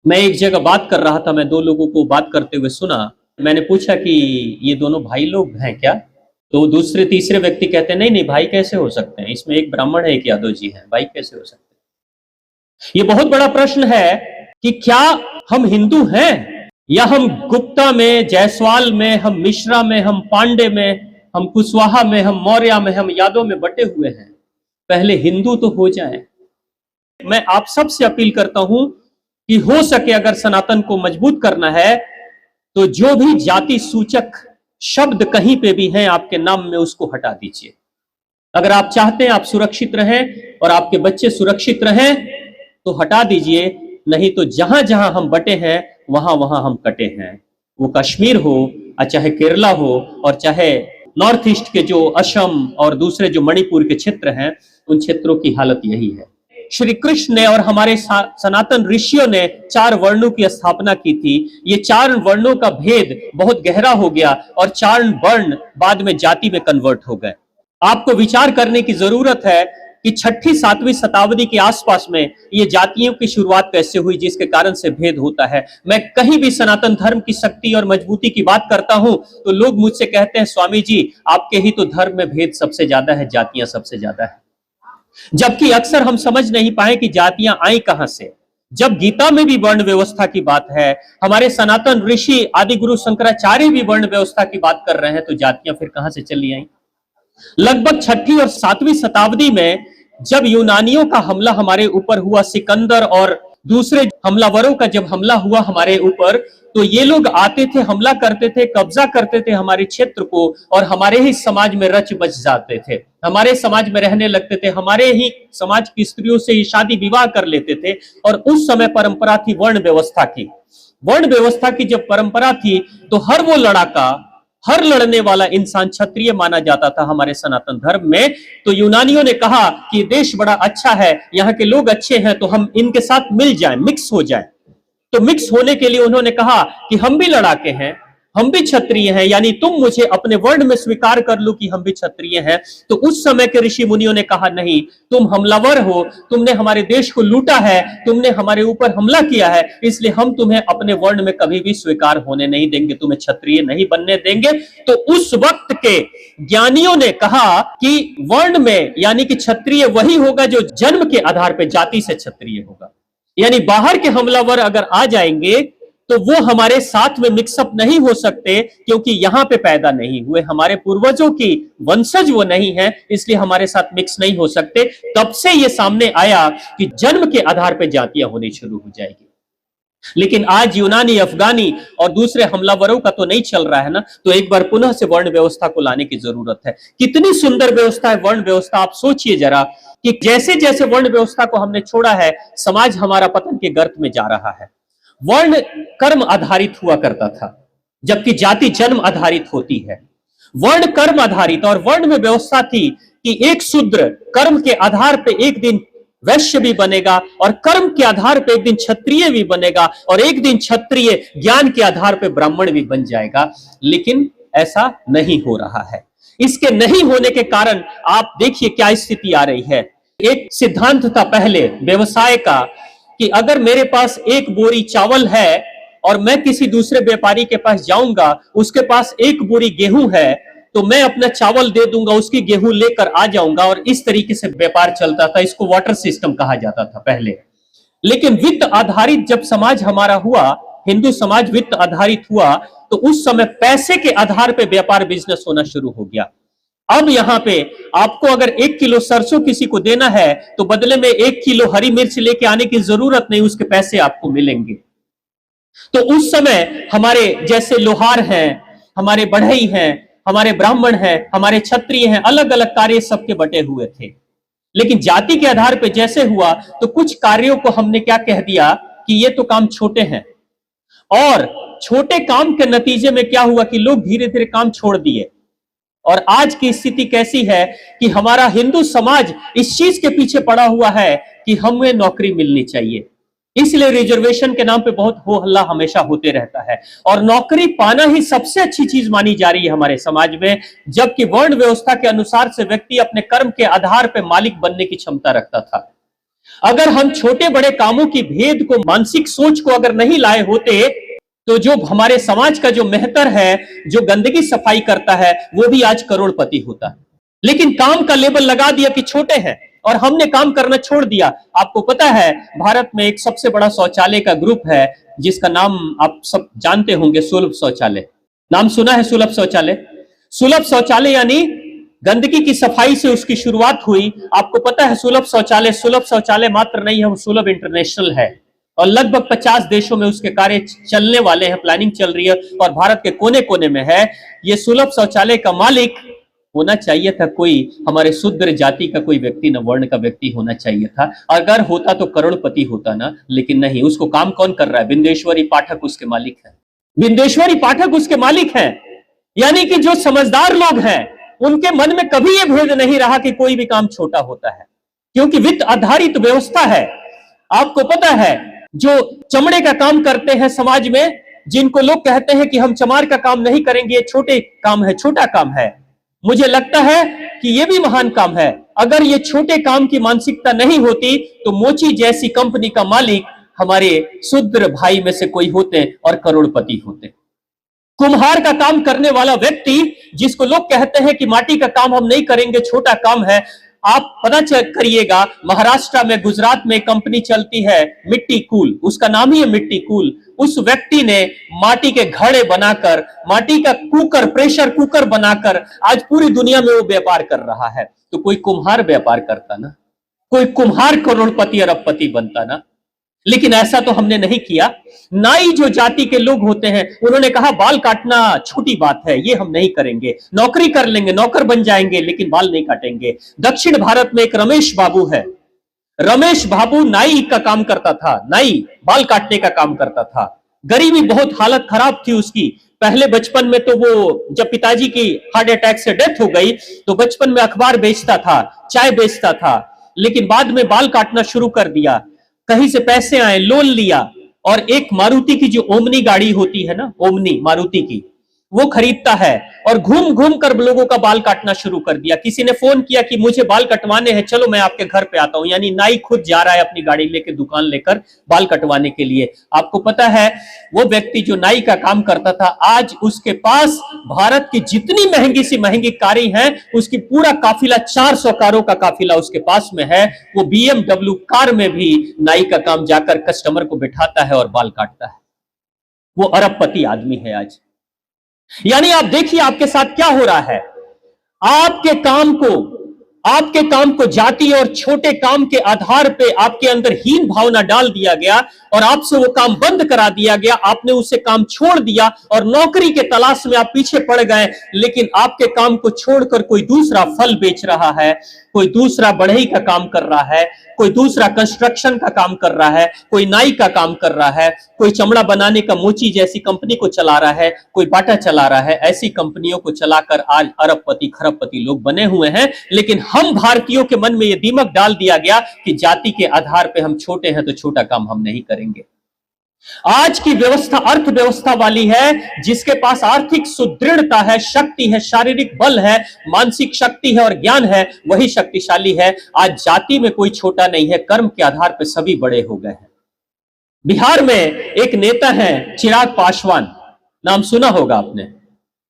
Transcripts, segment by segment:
मैं एक जगह बात कर रहा था, मैं दो लोगों को बात करते हुए सुना। मैंने पूछा कि ये दोनों भाई लोग हैं क्या? तो दूसरे तीसरे व्यक्ति कहते हैं, नहीं नहीं भाई कैसे हो सकते हैं, इसमें एक ब्राह्मण है एक यादव जी हैं, भाई कैसे हो सकते हैं? ये बहुत बड़ा प्रश्न है कि क्या हम हिंदू हैं या हम गुप्ता में, जायसवाल में, हम मिश्रा में, हम पांडे में, हम कुशवाहा में, हम मौर्य में, हम यादव में बटे हुए हैं। पहले हिंदू तो हो जाएं। मैं आप सबसे अपील करता हूं कि हो सके अगर सनातन को मजबूत करना है तो जो भी जाति सूचक शब्द कहीं पे भी हैं आपके नाम में, उसको हटा दीजिए। अगर आप चाहते हैं आप सुरक्षित रहें और आपके बच्चे सुरक्षित रहें तो हटा दीजिए, नहीं तो जहां जहां हम बटे हैं वहां वहां हम कटे हैं। वो कश्मीर हो, चाहे केरला हो, और चाहे नॉर्थ ईस्ट के जो असम और दूसरे जो मणिपुर के क्षेत्र हैं, उन क्षेत्रों की हालत यही है। श्री कृष्ण ने और हमारे सनातन ऋषियों ने 4 वर्णों की स्थापना की थी। ये 4 वर्णों का भेद बहुत गहरा हो गया और 4 वर्ण बाद में जाति में कन्वर्ट हो गए। आपको विचार करने की जरूरत है कि 6ठी 7वीं शताब्दी के आसपास में ये जातियों की शुरुआत कैसे हुई, जिसके कारण से भेद होता है। मैं कहीं भी सनातन धर्म की शक्ति और मजबूती की बात करता हूं तो लोग मुझसे कहते हैं, स्वामी जी आपके ही तो धर्म में भेद सबसे ज्यादा है, जातियां सबसे ज्यादा है। जबकि अक्सर हम समझ नहीं पाए कि जातियां आई कहां से। जब गीता में भी वर्ण व्यवस्था की बात है, हमारे सनातन ऋषि आदि गुरु शंकराचार्य भी वर्ण व्यवस्था की बात कर रहे हैं, तो जातियां फिर कहां से चली आई? लगभग 6ठी और 7वीं शताब्दी में जब यूनानियों का हमला हमारे ऊपर हुआ, सिकंदर और दूसरे हमलावरों का जब हमला हुआ हमारे ऊपर, तो ये लोग आते थे, हमला करते थे, कब्जा करते थे हमारे क्षेत्र को और हमारे ही समाज में रच बच जाते थे, हमारे समाज में रहने लगते थे, हमारे ही समाज की स्त्रियों से शादी विवाह कर लेते थे। और उस समय परंपरा थी वर्ण व्यवस्था की। वर्ण व्यवस्था की जब परंपरा थी तो हर वो लड़ाका, हर लड़ने वाला इंसान क्षत्रिय माना जाता था हमारे सनातन धर्म में। तो यूनानियों ने कहा कि देश बड़ा अच्छा है, यहाँ के लोग अच्छे हैं, तो हम इनके साथ मिल जाएं, मिक्स हो जाएं। तो मिक्स होने के लिए उन्होंने कहा कि हम भी लड़ाके हैं, हम भी क्षत्रिय हैं, यानी तुम मुझे अपने वर्ण में स्वीकार कर लो कि हम भी क्षत्रिय हैं। तो उस समय के ऋषि मुनियों ने कहा, नहीं, तुम हमलावर हो, तुमने हमारे देश को लूटा है, तुमने हमारे ऊपर हमला किया है, इसलिए हम तुम्हें अपने वर्ण में कभी भी स्वीकार होने नहीं देंगे, तुम्हें क्षत्रिय नहीं बनने देंगे। तो उस वक्त के ज्ञानियों ने कहा कि वर्ण में यानी कि क्षत्रिय वही होगा जो जन्म के आधार पर जाति से क्षत्रिय होगा। यानी बाहर के हमलावर अगर आ जाएंगे तो वो हमारे साथ में मिक्सअप नहीं हो सकते, क्योंकि यहां पे पैदा नहीं हुए, हमारे पूर्वजों की वंशज वो नहीं है, इसलिए हमारे साथ मिक्स नहीं हो सकते। तब से ये सामने आया कि जन्म के आधार पर जातियां होनी शुरू हो जाएगी। लेकिन आज यूनानी, अफगानी और दूसरे हमलावरों का तो नहीं चल रहा है ना, तो एक बार पुनः से वर्ण व्यवस्था को लाने की जरूरत है। कितनी सुंदर व्यवस्था है वर्ण व्यवस्था। आप सोचिए जरा कि जैसे जैसे वर्ण व्यवस्था को हमने छोड़ा है, समाज हमारा पतन के गर्त में जा रहा है। वर्ण कर्म आधारित हुआ करता था, जबकि जाति जन्म आधारित होती है। वर्ण कर्म आधारित, और वर्ण में व्यवस्था थी कि एक शूद्र कर्म के आधार पे एक दिन वैश्य भी बनेगा, और कर्म के आधार पे एक दिन क्षत्रिय भी बनेगा, और एक दिन क्षत्रिय ज्ञान के आधार पे ब्राह्मण भी बन जाएगा। लेकिन ऐसा नहीं हो रहा है। इसके नहीं होने के कारण आप देखिए क्या स्थिति आ रही है। एक सिद्धांत था पहले व्यवसाय का कि अगर मेरे पास 1 बोरी चावल है और मैं किसी दूसरे व्यापारी के पास जाऊंगा, उसके पास 1 बोरी गेहूं है, तो मैं अपना चावल दे दूंगा, उसकी गेहूं लेकर आ जाऊंगा, और इस तरीके से व्यापार चलता था। इसको वाटर सिस्टम कहा जाता था पहले। लेकिन वित्त आधारित जब समाज हमारा हुआ, हिंदू समाज वित्त आधारित हुआ, तो उस समय पैसे के आधार पर व्यापार बिजनेस होना शुरू हो गया। अब यहां पे आपको अगर 1 किलो सरसों किसी को देना है तो बदले में 1 किलो हरी मिर्च लेके आने की जरूरत नहीं, उसके पैसे आपको मिलेंगे। तो उस समय हमारे जैसे लोहार हैं, हमारे बढ़ई हैं, हमारे ब्राह्मण हैं, हमारे क्षत्रिय हैं, अलग अलग कार्य सबके बटे हुए थे। लेकिन जाति के आधार पर जैसे हुआ तो कुछ कार्यों को हमने क्या कह दिया कि ये तो काम छोटे हैं, और छोटे काम के नतीजे में क्या हुआ कि लोग धीरे धीरे काम छोड़ दिए। और आज की स्थिति कैसी है कि हमारा हिंदू समाज इस चीज के पीछे पड़ा हुआ है कि हमें नौकरी मिलनी चाहिए, इसलिए रिजर्वेशन के नाम पे बहुत हो हल्ला हमेशा होते रहता है, और नौकरी पाना ही सबसे अच्छी चीज मानी जा रही है हमारे समाज में। जबकि वर्ण व्यवस्था के अनुसार से व्यक्ति अपने कर्म के आधार पर मालिक बनने की क्षमता रखता था। अगर हम छोटे बड़े कामों की भेद को, मानसिक सोच को अगर नहीं लाए होते, तो जो हमारे समाज का जो मेहतर है, जो गंदगी सफाई करता है, वो भी आज करोड़पति होता। लेकिन काम का लेबल लगा दिया कि छोटे हैं और हमने काम करना छोड़ दिया। आपको पता है भारत में एक सबसे बड़ा शौचालय का ग्रुप है जिसका नाम आप सब जानते होंगे, सुलभ शौचालय। नाम सुना है सुलभ शौचालय? सुलभ शौचालय यानी गंदगी की सफाई से उसकी शुरुआत हुई। आपको पता है सुलभ शौचालय मात्र नहीं है, वो सुलभ इंटरनेशनल है और लगभग 50 देशों में उसके कार्य चलने वाले हैं, प्लानिंग चल रही है और भारत के कोने कोने में है। ये सुलभ शौचालय का मालिक होना चाहिए था कोई हमारे शूद्र जाति का कोई व्यक्ति, न वर्ण का व्यक्ति होना चाहिए था। अगर होता तो करोड़पति होता ना, लेकिन नहीं। उसको काम कौन कर रहा है? बिंदेश्वरी पाठक उसके मालिक है। बिंदेश्वरी पाठक उसके मालिक हैं। यानी कि जो समझदार लोग हैं उनके मन में कभी यह भेद नहीं रहा कि कोई भी काम छोटा होता है, क्योंकि वित्त आधारित व्यवस्था है। आपको पता है जो चमड़े का काम करते हैं समाज में, जिनको लोग कहते हैं कि हम चमार का काम नहीं करेंगे, ये छोटे काम है, छोटा काम है, मुझे लगता है कि यह भी महान काम है। अगर ये छोटे काम की मानसिकता नहीं होती तो मोची जैसी कंपनी का मालिक हमारे शूद्र भाई में से कोई होते और करोड़पति होते। कुम्हार का काम करने वाला व्यक्ति, जिसको लोग कहते हैं कि माटी का काम हम नहीं करेंगे, छोटा काम है, आप पता करिएगा महाराष्ट्र में, गुजरात में कंपनी चलती है मिट्टी कूल, उसका नाम ही है मिट्टी कूल। उस व्यक्ति ने माटी के घड़े बनाकर, माटी का कुकर, प्रेशर कुकर बनाकर आज पूरी दुनिया में वो व्यापार कर रहा है। तो कोई कुम्हार व्यापार करता ना, कोई कुम्हार करोड़पति अरबपति बनता ना, लेकिन ऐसा तो हमने नहीं किया। नाई जो जाति के लोग होते हैं उन्होंने कहा बाल काटना छोटी बात है, ये हम नहीं करेंगे, नौकरी कर लेंगे, नौकर बन जाएंगे, लेकिन बाल नहीं काटेंगे। दक्षिण भारत में एक रमेश बाबू है। रमेश बाबू नाई का काम करता था, नाई बाल काटने का काम करता था। गरीबी, बहुत हालत खराब थी उसकी। पहले बचपन में तो वो, जब पिताजी की हार्ट अटैक से डेथ हो गई तो बचपन में अखबार बेचता था, चाय बेचता था, लेकिन बाद में बाल काटना शुरू कर दिया। कहीं से पैसे आए, लोन लिया और एक मारुति की जो ओमनी गाड़ी होती है ना, ओमनी मारुति की, वो खरीदता है और घूम घूम कर लोगों का बाल काटना शुरू कर दिया। किसी ने फोन किया कि मुझे बाल कटवाने हैं, चलो मैं आपके घर पे आता हूं। यानी नाई खुद जा रहा है अपनी गाड़ी लेकर, दुकान लेकर बाल कटवाने के लिए। आपको पता है वो व्यक्ति जो नाई का काम करता था, आज उसके पास भारत की जितनी महंगी सी महंगी कारें हैं उसकी पूरा काफिला, 400 कारों का काफिला उसके पास में है। वो BMW कार में भी नाई का काम जाकर कस्टमर को बिठाता है और बाल काटता है। वो अरबपति आदमी है आज। यानी आप देखिए आपके साथ क्या हो रहा है। आपके काम को जाति और छोटे काम के आधार पे आपके अंदर हीन भावना डाल दिया गया और आपसे वो काम बंद करा दिया गया। आपने उससे काम छोड़ दिया और नौकरी के तलाश में आप पीछे पड़ गए। लेकिन आपके काम को छोड़कर कोई दूसरा फल बेच रहा है, कोई दूसरा बढ़ई का काम कर रहा है, कोई दूसरा कंस्ट्रक्शन का काम कर रहा है, कोई नाई का काम कर रहा है, कोई चमड़ा बनाने का मोची जैसी कंपनी को चला रहा है, कोई बाटा चला रहा है। ऐसी कंपनियों को चलाकर आज अरबपति खरबपति लोग बने हुए हैं। लेकिन हम भारतीयों के मन में यह दीमक डाल दिया गया कि जाति के आधार पर हम छोटे हैं तो छोटा काम हम नहीं करेंगे। आज की व्यवस्था अर्थव्यवस्था वाली है, जिसके पास आर्थिक सुदृढ़ता है, शक्ति है, शारीरिक बल है, मानसिक शक्ति है और ज्ञान है, वही शक्तिशाली है। आज जाति में कोई छोटा नहीं है, कर्म के आधार पर सभी बड़े हो गए हैं। बिहार में एक नेता है चिराग पासवान, नाम सुना होगा आपने।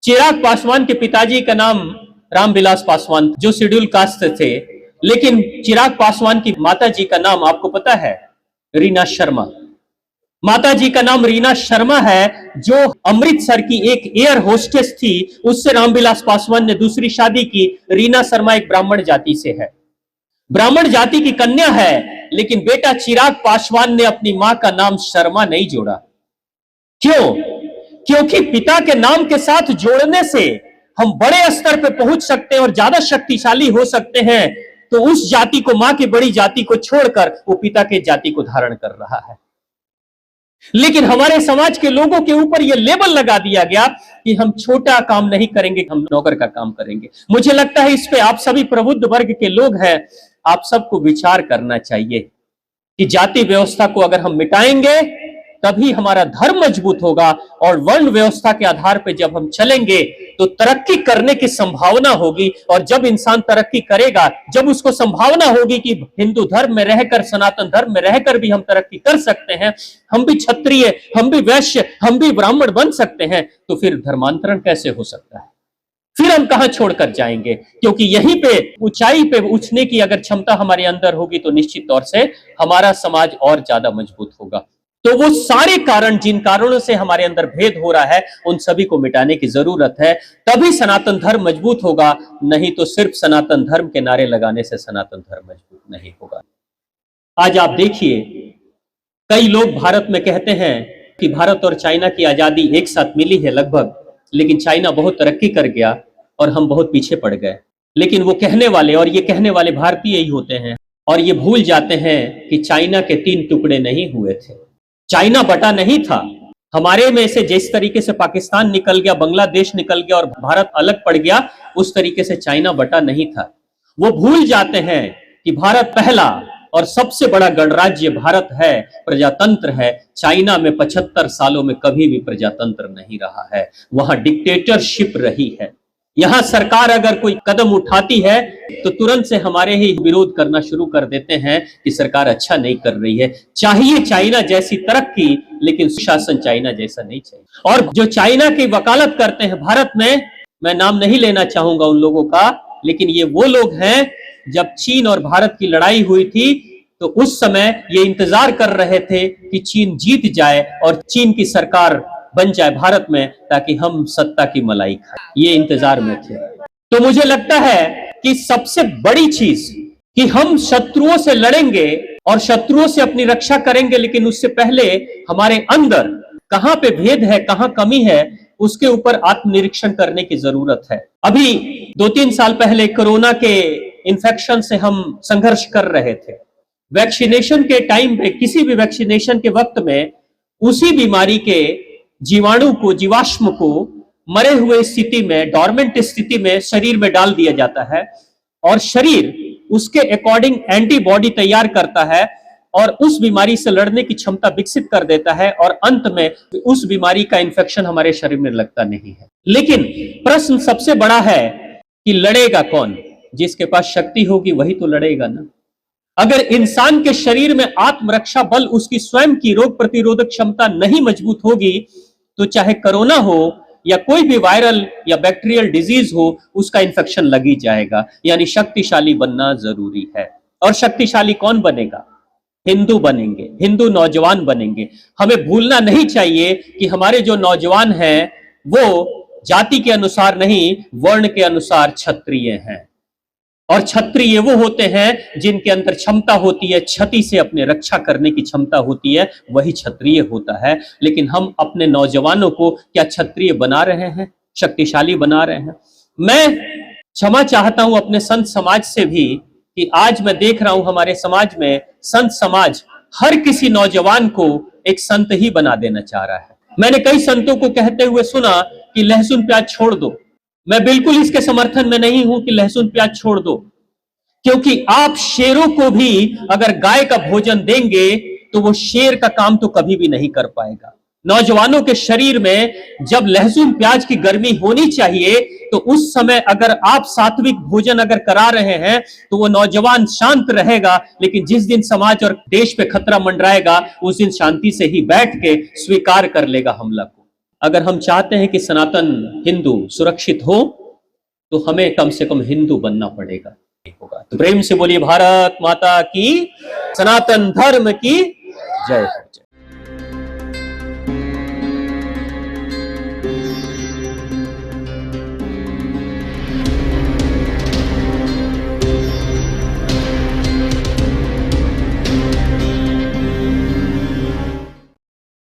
चिराग पासवान के पिताजी का नाम रामविलास पासवान, जो शेड्यूल कास्ट थे। लेकिन चिराग पासवान की माता जी का नाम आपको पता है? रीना शर्मा। माता जी का नाम रीना शर्मा है, जो अमृतसर की एक एयर होस्टेस थी। उससे रामविलास पासवान ने दूसरी शादी की। रीना शर्मा एक ब्राह्मण जाति से है, ब्राह्मण जाति की कन्या है। लेकिन बेटा चिराग पासवान ने अपनी मां का नाम शर्मा नहीं जोड़ा। क्यों? क्योंकि पिता के नाम के साथ जोड़ने से हम बड़े स्तर पर पहुंच सकते हैं और ज्यादा शक्तिशाली हो सकते हैं। तो उस जाति को, मां की बड़ी जाति को छोड़कर वो पिता के जाति को धारण कर रहा है। लेकिन हमारे समाज के लोगों के ऊपर यह लेबल लगा दिया गया कि हम छोटा काम नहीं करेंगे, हम नौकर का काम करेंगे। मुझे लगता है इस पे आप सभी प्रबुद्ध वर्ग के लोग हैं, आप सबको विचार करना चाहिए कि जाति व्यवस्था को अगर हम मिटाएंगे तभी हमारा धर्म मजबूत होगा। और वर्ण व्यवस्था के आधार पर जब हम चलेंगे तो तरक्की करने की संभावना होगी। और जब इंसान तरक्की करेगा, जब उसको संभावना होगी कि हिंदू धर्म में रहकर, सनातन धर्म में रहकर भी हम तरक्की कर सकते हैं, हम भी क्षत्रिय, हम भी वैश्य, हम भी ब्राह्मण बन सकते हैं, तो फिर धर्मांतरण कैसे हो सकता है? फिर हम कहां छोड़कर जाएंगे? क्योंकि यहीं पे ऊंचाई पे उठने की अगर क्षमता हमारे अंदर होगी तो निश्चित तौर से हमारा समाज और ज्यादा मजबूत होगा। तो वो सारे कारण, जिन कारणों से हमारे अंदर भेद हो रहा है, उन सभी को मिटाने की जरूरत है। तभी सनातन धर्म मजबूत होगा, नहीं तो सिर्फ सनातन धर्म के नारे लगाने से सनातन धर्म मजबूत नहीं होगा। आज आप देखिए, कई लोग भारत में कहते हैं कि भारत और चाइना की आजादी एक साथ मिली है लगभग, लेकिन चाइना बहुत तरक्की कर गया और हम बहुत पीछे पड़ गए। लेकिन वो कहने वाले, और ये कहने वाले भारतीय ही होते हैं, और ये भूल जाते हैं कि चाइना के 3 टुकड़े नहीं हुए थे। चाइना बटा नहीं था। हमारे में से जिस तरीके से पाकिस्तान निकल गया, बांग्लादेश निकल गया और भारत अलग पड़ गया, उस तरीके से चाइना बटा नहीं था। वो भूल जाते हैं कि भारत पहला और सबसे बड़ा गणराज्य भारत है, प्रजातंत्र है। चाइना में 75 सालों में कभी भी प्रजातंत्र नहीं रहा है, वहां डिक्टेटरशिप रही है। यहां सरकार अगर कोई कदम उठाती है तो तुरंत से हमारे ही विरोध करना शुरू कर देते हैं कि सरकार अच्छा नहीं कर रही है। चाहिए चाइना जैसी तरक्की, लेकिन सुशासन चाइना जैसा नहीं चाहिए। और जो चाइना की वकालत करते हैं भारत में, मैं नाम नहीं लेना चाहूंगा उन लोगों का, लेकिन ये वो लोग हैं, जब चीन और भारत की लड़ाई हुई थी तो उस समय ये इंतजार कर रहे थे कि चीन जीत जाए और चीन की सरकार बन जाए भारत में, ताकि हम सत्ता की मलाई खाएं। ये इंतजार में थे। तो मुझे लगता है कि सबसे बड़ी चीज कि हम शत्रुओं से लड़ेंगे और शत्रुओं से अपनी रक्षा करेंगे, लेकिन उससे पहले हमारे अंदर कहां पे भेद है, कहां कमी है, उसके ऊपर आत्मनिरीक्षण करने की जरूरत है। अभी 2-3 साल पहले कोरोना के इन्फेक्शन से हम संघर्ष कर रहे थे। वैक्सीनेशन के टाइम पे, किसी भी वैक्सीनेशन के वक्त में, उसी बीमारी के जीवाणु को, जीवाश्म को मरे हुए स्थिति में, डॉर्मेंट स्थिति में शरीर में डाल दिया जाता है और शरीर उसके अकॉर्डिंग एंटीबॉडी तैयार करता है और उस बीमारी से लड़ने की क्षमता विकसित कर देता है, और अंत में उस बीमारी का इन्फेक्शन हमारे शरीर में लगता नहीं है। लेकिन प्रश्न सबसे बड़ा है कि लड़ेगा कौन? जिसके पास शक्ति होगी वही तो लड़ेगा ना। अगर इंसान के शरीर में आत्मरक्षा बल, उसकी स्वयं की रोग प्रतिरोधक क्षमता नहीं मजबूत होगी, तो चाहे कोरोना हो या कोई भी वायरल या बैक्टीरियल डिजीज हो, उसका इन्फेक्शन लग ही जाएगा। यानी शक्तिशाली बनना जरूरी है। और शक्तिशाली कौन बनेगा? हिंदू बनेंगे, हिंदू नौजवान बनेंगे। हमें भूलना नहीं चाहिए कि हमारे जो नौजवान हैं वो जाति के अनुसार नहीं, वर्ण के अनुसार क्षत्रिय हैं। और क्षत्रिय वो होते हैं जिनके अंदर क्षमता होती है, क्षति से अपने रक्षा करने की क्षमता होती है, वही क्षत्रिय होता है। लेकिन हम अपने नौजवानों को क्या क्षत्रिय बना रहे हैं, शक्तिशाली बना रहे हैं? मैं क्षमा चाहता हूं अपने संत समाज से भी कि आज मैं देख रहा हूं हमारे समाज में संत समाज हर किसी नौजवान को एक संत ही बना देना चाह रहा है। मैंने कई संतों को कहते हुए सुना कि लहसुन प्याज छोड़ दो। मैं बिल्कुल इसके समर्थन में नहीं हूं कि लहसुन प्याज छोड़ दो, क्योंकि आप शेरों को भी अगर गाय का भोजन देंगे तो वो शेर का काम तो कभी भी नहीं कर पाएगा। नौजवानों के शरीर में जब लहसुन प्याज की गर्मी होनी चाहिए, तो उस समय अगर आप सात्विक भोजन अगर करा रहे हैं तो वो नौजवान शांत रहेगा। लेकिन जिस दिन समाज और देश पे खतरा मंडराएगा, उस दिन शांति से ही बैठ के स्वीकार कर लेगा हमला को। अगर हम चाहते हैं कि सनातन हिंदू सुरक्षित हो, तो हमें कम से कम हिंदू बनना पड़ेगा। होगा तो प्रेम से बोलिए भारत माता की, सनातन धर्म की जय हो।